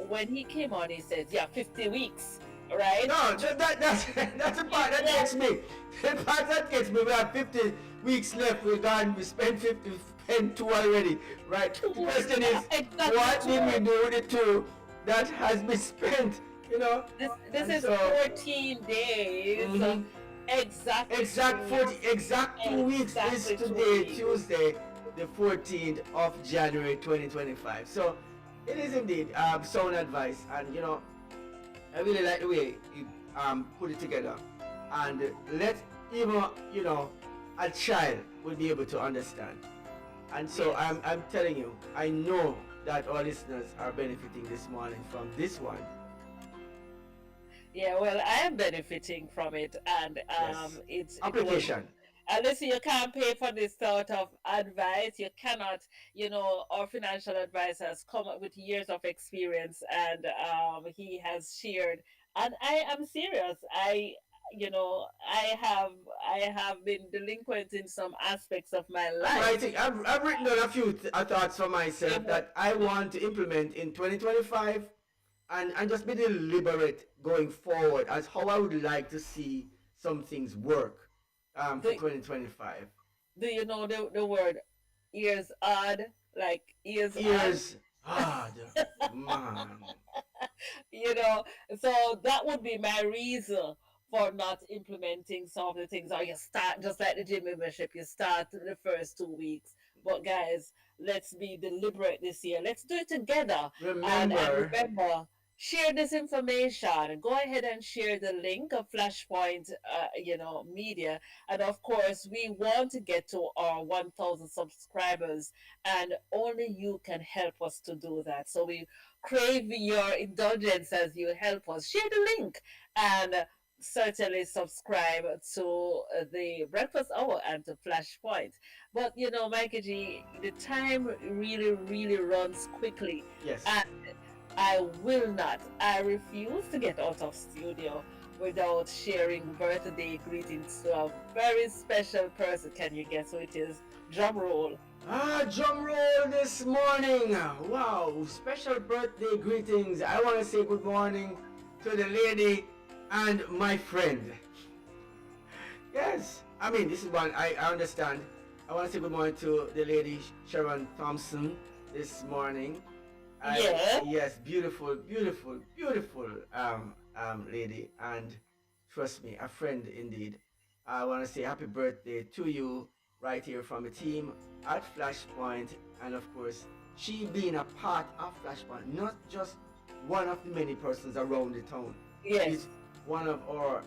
when he came on, he said, yeah, 50 weeks, right? No, that's the part that gets me. The part that gets me, we have 50 weeks left. We spent 50, spent 2 already, right? The question is, Exactly. what did we do with the 2 that has been spent? This And is so, 14 days. Mhm. Exactly. exact 2 weeks is Exactly today, 2 weeks. Tuesday, the 14th of January 2025. So it is indeed sound advice, and I really like the way you put it together, and let even a child will be able to understand. And so Yes. I'm telling you, I know that our listeners are benefiting this morning from this one. Yeah, well, I am benefiting from it, and Yes. it was. Application. And listen, you can't pay for this sort of advice. You cannot, our financial advisor has come up with years of experience, and he has shared. And I am serious. I have been delinquent in some aspects of my I'm life. writing. I've written down a few thoughts for myself that I want to implement in 2025, and just be deliberate going forward as how I would like to see some things work for Do, 2025. do you know the word ears odd? Like ears odd? Ears hard, man. you know so that would be my reason for not implementing some of the things, or you start just like the gym membership, you start the first 2 weeks. But guys, let's be deliberate this year. Let's do it together. And Remember, remember, share this information. Go ahead and share the link of Flashpoint media. And of course, we want to get to our 1,000 subscribers, and only you can help us to do that. So we crave your indulgence as you help us. Share the link, and certainly subscribe to the Breakfast Hour and to Flashpoint. But Mikey G, the time really, really runs quickly. yes. And I refuse to get out of studio without sharing birthday greetings to a very special person. Can you guess who it is? Drum roll. Drum roll this morning. Wow, special birthday greetings. I want to say good morning to the lady and my friend. Yes, I mean, this is one I understand. I want to say good morning to the lady Sharon Thompson this morning. Yeah. Yes, beautiful, beautiful, beautiful lady, and trust me, a friend indeed. I want to say happy birthday to you right here from the team at Flashpoint, and of course, she being a part of Flashpoint, not just one of the many persons around the town. Yes. She's one of our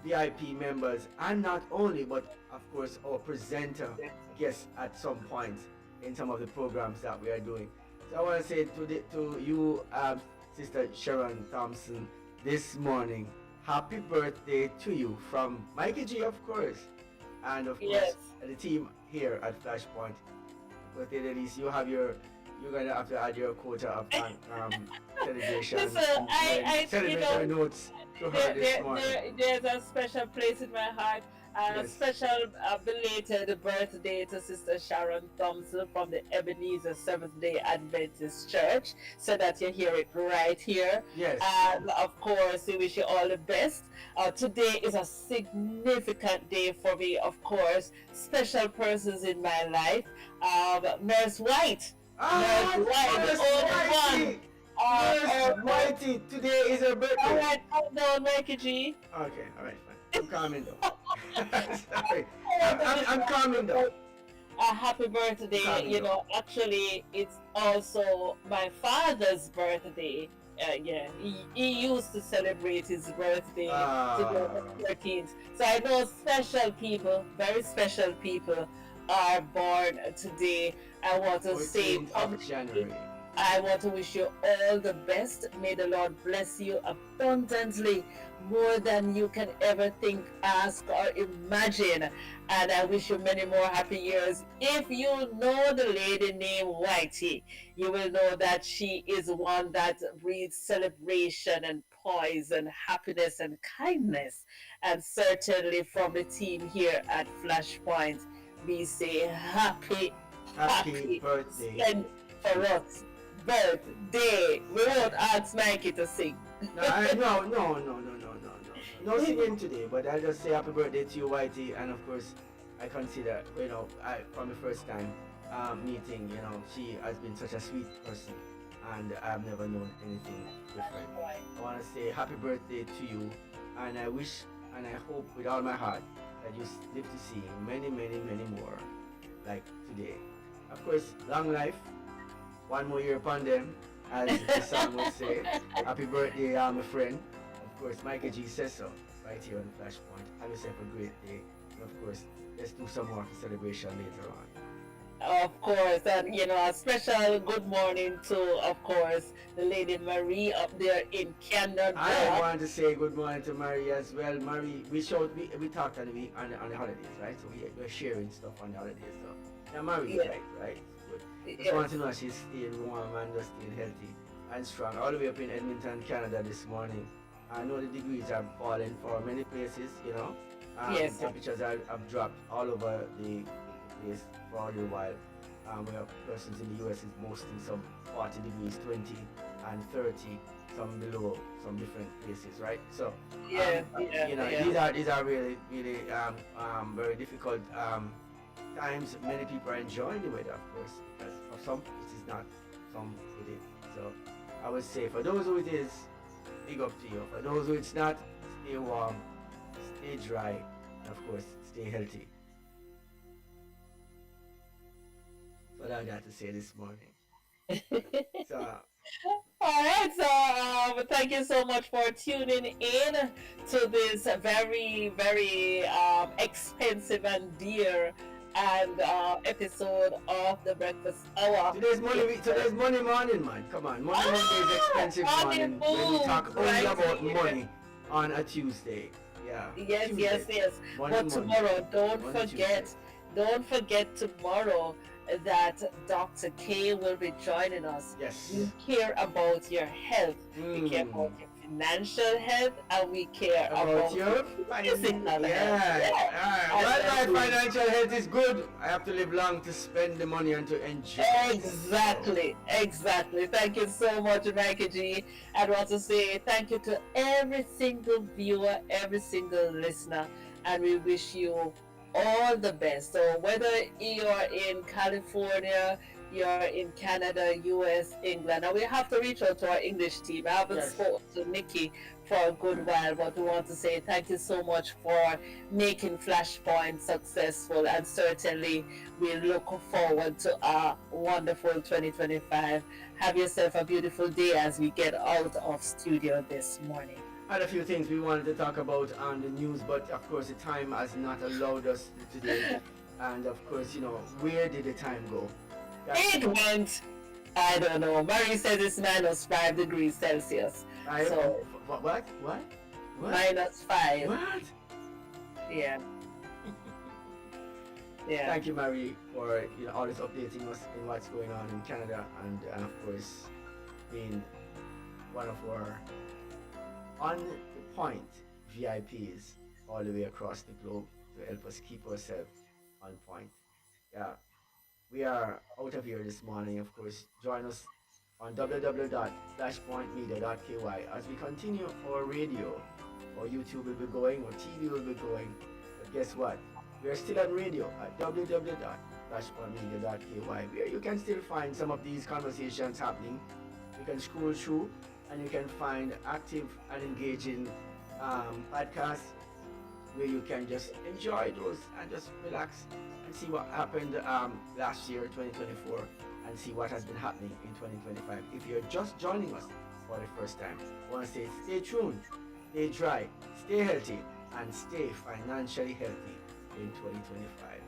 VIP members, and not only, but of course, our presenter guest at some point in some of the programs that we are doing. So I want to say to you, Sister Sharon Thompson, this morning, happy birthday to you from Mikey G, of course, and of Yes. course the team here at Flashpoint. Birthday ladies, you're gonna have to add your quota of celebration Listen, celebration notes to her this morning. there's a special place in my heart. A Yes. special belated birthday to Sister Sharon Thompson from the Ebenezer Seventh Day Adventist Church, so that you hear it right here. Yes. And of course, we wish you all the best. Today is a significant day for me, of course. Special persons in my life. Nurse White. Nurse White, the Nurse only Whitey! one. Nurse Whitey, today is her birthday. All right, calm down, Mikey G. Okay, alright, fine. I'm calming down. Sorry. I'm calming down. A happy birthday. Calming down. Actually, it's also my father's birthday. Yeah, he used to celebrate his birthday to be on Ah, the 13th. So I know special people, very special people, are born today. I want to say 14th of publicly, January. I want to wish you all the best. May the Lord bless you abundantly, more than you can ever think, ask, or imagine. And I wish you many more happy years. If you know the lady named Whitey, you will know that she is one that breeds celebration and poise and happiness and kindness. And certainly from the team here at Flashpoint, we say Happy happy birthday send to for us birthday. We won't ask Mikey to sing. no, no singing today, but I'll just say happy birthday to you, Whitey, and of course, I consider, from the first time meeting, she has been such a sweet person, and I've never known anything different. I want to say happy birthday to you, and I wish and I hope with all my heart that you live to see many, many, many more like today. Of course, long life, one more year upon them, as the song would say. Happy birthday, my friend. Of course, Michael G says so right here on Flashpoint. Have yourself a great day. And of course, let's do some more celebration later on. Of course, and a special good morning to, of course, the lady Marie up there in I Canada. want to say good morning to Marie as well. Marie, we talked on the week on the holidays, right? So we're sharing stuff on the holidays. So yeah, Marie, Yeah, right? Good. Just yes, want to know she's staying warm and just staying healthy and strong. All the way up in Edmonton, Canada this morning. I know the degrees are falling for many places, yes, temperatures have dropped all over the place for a little while. We have persons in the US is boasting some 40 degrees, 20 and 30, some below some different places, right? So, yeah, yeah, yeah. these are really, really very difficult times. Many people are enjoying the weather, of course, because for some it is not, some it is. So, I would say for those who it is, big up to you. For those who it's not, stay warm, stay dry, and of course, stay healthy. That's what I got to say this morning. So, All right, so thank you so much for tuning in to this very, very expensive and dear and episode of the Breakfast Hour. today's money morning, man. Come on, Monday is expensive Money morning when we moves talk only right about here. money on a Tuesday. Yeah, Yes, yes, Tuesday, yes. money But Monday, tomorrow, money Tuesday. don't forget tomorrow that Dr. K will be joining us. We Yes. care about your health, we care Mm. about your financial health, and we care About about your your physical health. yeah. Yeah. Well, And my financial health is good. I have to live long to spend the money and to enjoy. So, exactly, exactly. Thank you so much, Mikey G. I want to say thank you to every single viewer, every single listener, and we wish you all the best. So whether you're in California, you're in Canada, US, England, and we have to reach out to our English team. I haven't yes. spoken to Nikki for a good while, but we want to say thank you so much for making Flashpoint successful, and certainly we look forward to a wonderful 2025. Have yourself a beautiful day as we get out of studio this morning. Had a few things we wanted to talk about on the news, but of course the time has not allowed us today. And of course, where did the time go? That's It went, I don't know. Mary says it's -5 degrees Celsius. I So what? -5. What? Yeah, yeah. Thank you, Marie, for always updating us in what's going on in Canada, and of course being one of our on the point VIPs all the way across the globe to help us keep ourselves on point. Yeah, we are out of here this morning. Of course, join us on www.flashpointmedia.ky as we continue our radio. Our YouTube will be going, our TV will be going. But guess what? We are still on radio at www.flashpointmedia.ky, where you can still find some of these conversations happening. You can scroll through and you can find active and engaging podcasts where you can just enjoy those and just relax and see what happened last year, 2024, and see what has been happening in 2025. If you're just joining us for for the first time. I want to say stay tuned, stay dry, stay healthy, and stay financially healthy in 2025.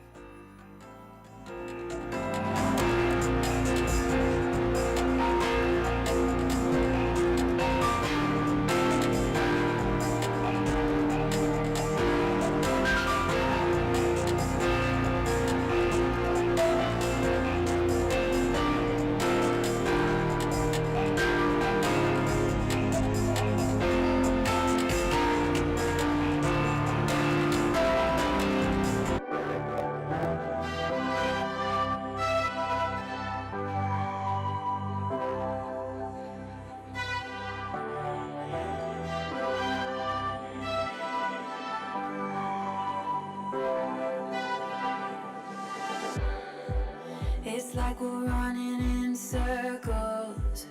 It's like we're running in circles,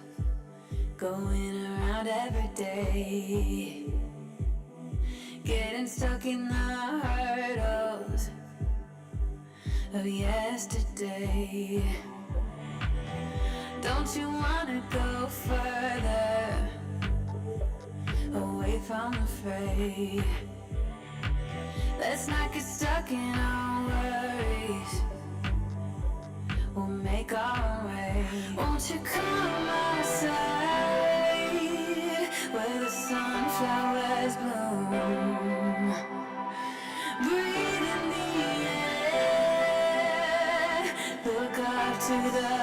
going around every day, getting stuck in the hurdles of yesterday. Don't you wanna go further, away from the fray? Let's not get stuck in our worries, we'll make our way. Won't you come my side, where the sunflowers bloom? Breathe in the air, look up to the